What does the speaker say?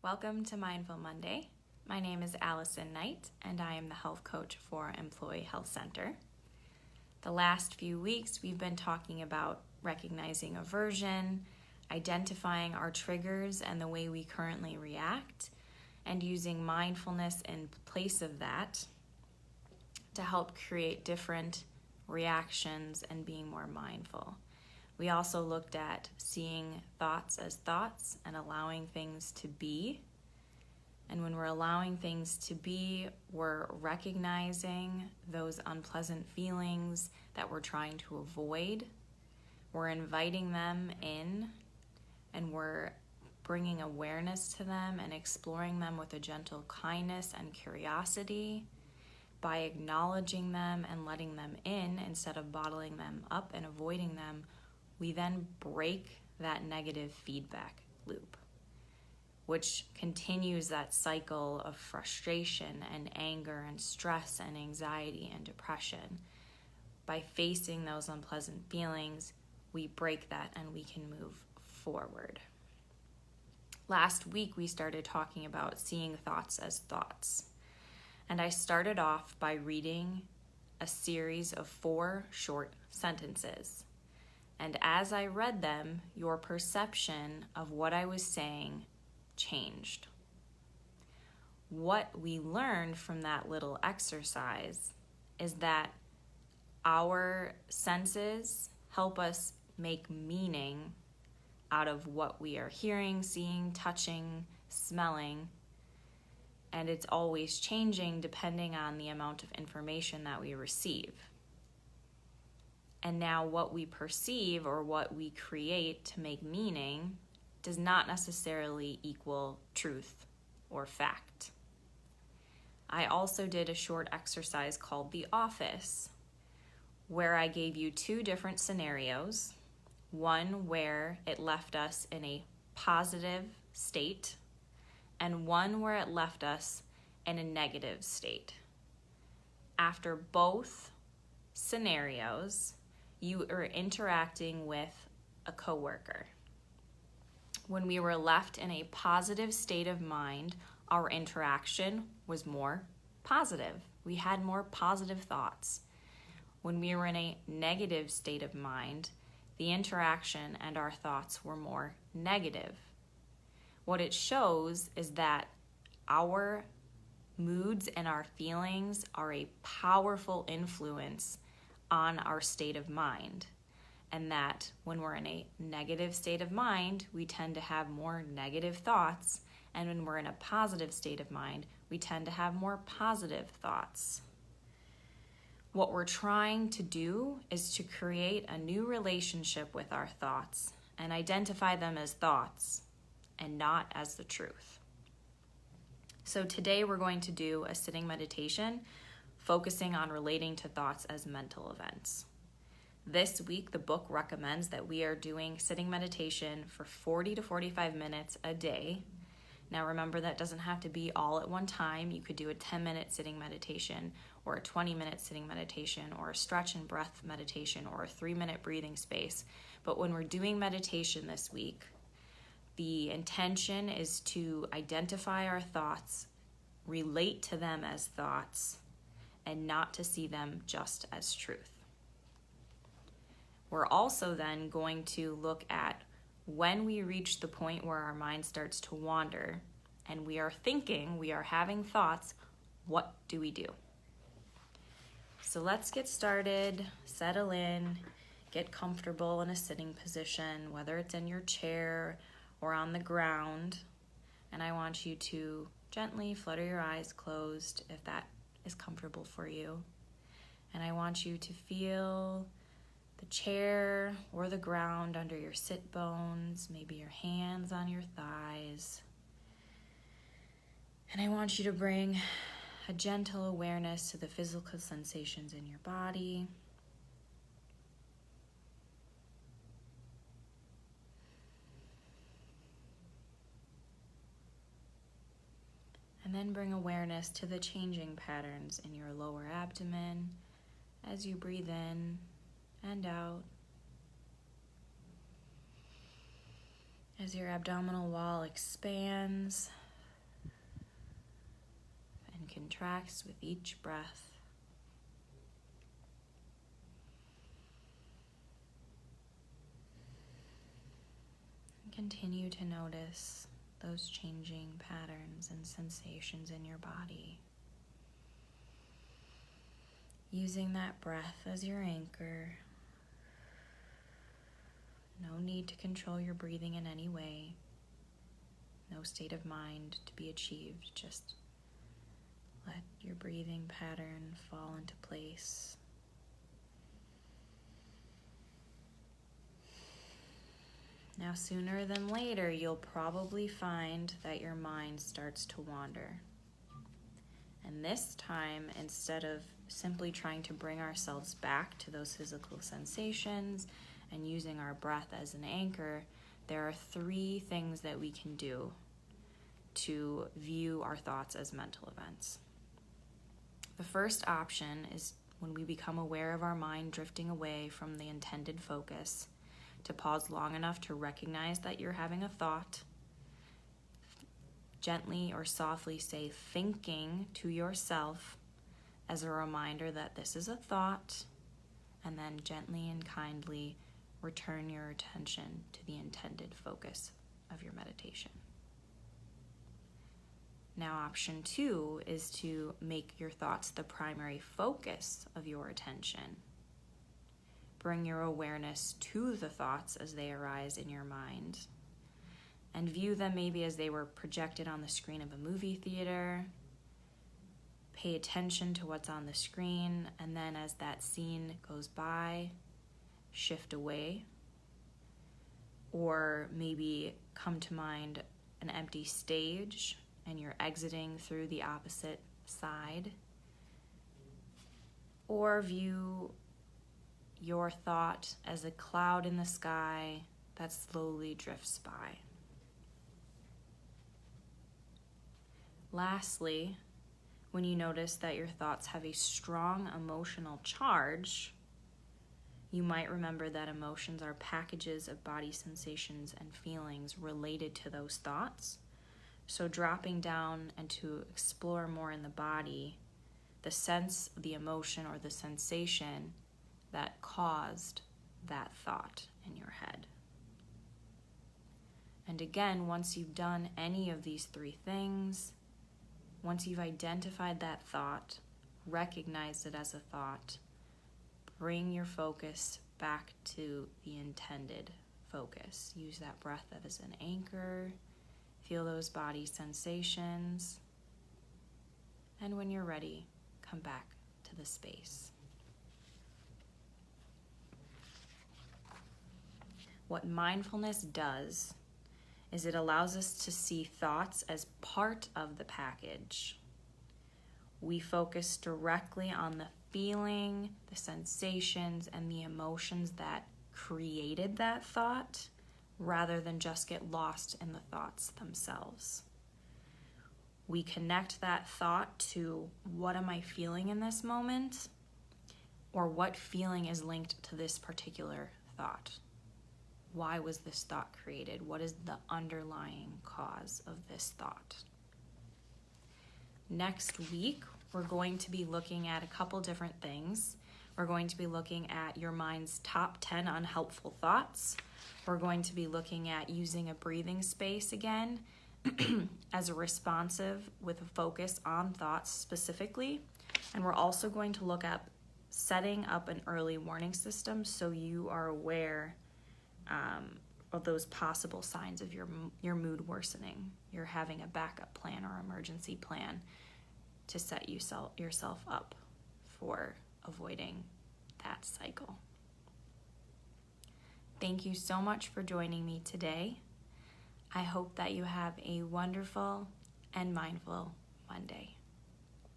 Welcome to Mindful Monday. My name is Allison Knight, and I am the health coach for Employee Health Center. The last few weeks, we've been talking about recognizing aversion, identifying our triggers and the way we currently react, and using mindfulness in place of that to help create different reactions and being more mindful. We also looked at seeing thoughts as thoughts and allowing things to be. And when we're allowing things to be, we're recognizing those unpleasant feelings that we're trying to avoid. We're inviting them in, and we're bringing awareness to them and exploring them with a gentle kindness and curiosity. By acknowledging them and letting them in instead of bottling them up and avoiding them, we then break that negative feedback loop, which continues that cycle of frustration and anger and stress and anxiety and depression. By facing those unpleasant feelings, we break that and we can move forward. Last week, we started talking about seeing thoughts as thoughts. And I started off by reading a series of 4 short sentences. And as I read them, your perception of what I was saying changed. What we learned from that little exercise is that our senses help us make meaning out of what we are hearing, seeing, touching, smelling, and it's always changing depending on the amount of information that we receive. And now what we perceive or what we create to make meaning does not necessarily equal truth or fact. I also did a short exercise called The Office, where I gave you 2 different scenarios, one where it left us in a positive state, and one where it left us in a negative state. After both scenarios, you are interacting with a coworker. When we were left in a positive state of mind, our interaction was more positive. We had more positive thoughts. When we were in a negative state of mind, the interaction and our thoughts were more negative. What it shows is that our moods and our feelings are a powerful influence on our state of mind, and that when we're in a negative state of mind, we tend to have more negative thoughts, and when we're in a positive state of mind, we tend to have more positive thoughts. What we're trying to do is to create a new relationship with our thoughts and identify them as thoughts and not as the truth. So today we're going to do a sitting meditation focusing on relating to thoughts as mental events. This week, the book recommends that we are doing sitting meditation for 40 to 45 minutes a day. Now remember, that doesn't have to be all at one time. You could do a 10-minute sitting meditation or a 20-minute sitting meditation or a stretch and breath meditation or a 3-minute breathing space. But when we're doing meditation this week, the intention is to identify our thoughts, relate to them as thoughts, and not to see them just as truth. We're also then going to look at when we reach the point where our mind starts to wander and we are thinking, we are having thoughts, what do we do? So let's get started, settle in, get comfortable in a sitting position, whether it's in your chair or on the ground. And I want you to gently flutter your eyes closed if that is comfortable for you. And I want you to feel the chair or the ground under your sit bones, maybe your hands on your thighs. And I want you to bring a gentle awareness to the physical sensations in your body. And then bring awareness to the changing patterns in your lower abdomen as you breathe in and out. As your abdominal wall expands, contracts with each breath. And continue to notice those changing patterns and sensations in your body. Using that breath as your anchor. No need to control your breathing in any way. No state of mind to be achieved. Just let your breathing pattern fall into place. Now, sooner than later, you'll probably find that your mind starts to wander. And this time, instead of simply trying to bring ourselves back to those physical sensations and using our breath as an anchor, there are 3 things that we can do to view our thoughts as mental events. The first option is when we become aware of our mind drifting away from the intended focus, to pause long enough to recognize that you're having a thought. Gently or softly say thinking to yourself as a reminder that this is a thought, and then gently and kindly return your attention to the intended focus of your meditation. Now, option 2 is to make your thoughts the primary focus of your attention. Bring your awareness to the thoughts as they arise in your mind, and view them maybe as they were projected on the screen of a movie theater. Pay attention to what's on the screen, and then as that scene goes by, shift away. Or maybe come to mind an empty stage and you're exiting through the opposite side. Or view your thought as a cloud in the sky that slowly drifts by. Lastly, when you notice that your thoughts have a strong emotional charge, you might remember that emotions are packages of body sensations and feelings related to those thoughts. So dropping down and to explore more in the body, the sense, the emotion, or the sensation that caused that thought in your head. And again, once you've done any of these 3 things, once you've identified that thought, recognized it as a thought, bring your focus back to the intended focus. Use that breath as an anchor. Feel those body sensations. And when you're ready, come back to the space. What mindfulness does is it allows us to see thoughts as part of the package. We focus directly on the feeling, the sensations, and the emotions that created that thought, rather than just get lost in the thoughts themselves. We connect that thought to what am I feeling in this moment, or what feeling is linked to this particular thought. Why was this thought created? What is the underlying cause of this thought? Next week, we're going to be looking at a couple different things. We're going to be looking at your mind's top 10 unhelpful thoughts. We're going to be looking at using a breathing space again as a responsive with a focus on thoughts specifically. And we're also going to look at setting up an early warning system so you are aware of those possible signs of your mood worsening. You're having a backup plan or emergency plan to set yourself up for avoiding that cycle. Thank you so much for joining me today. I hope that you have a wonderful and mindful Monday.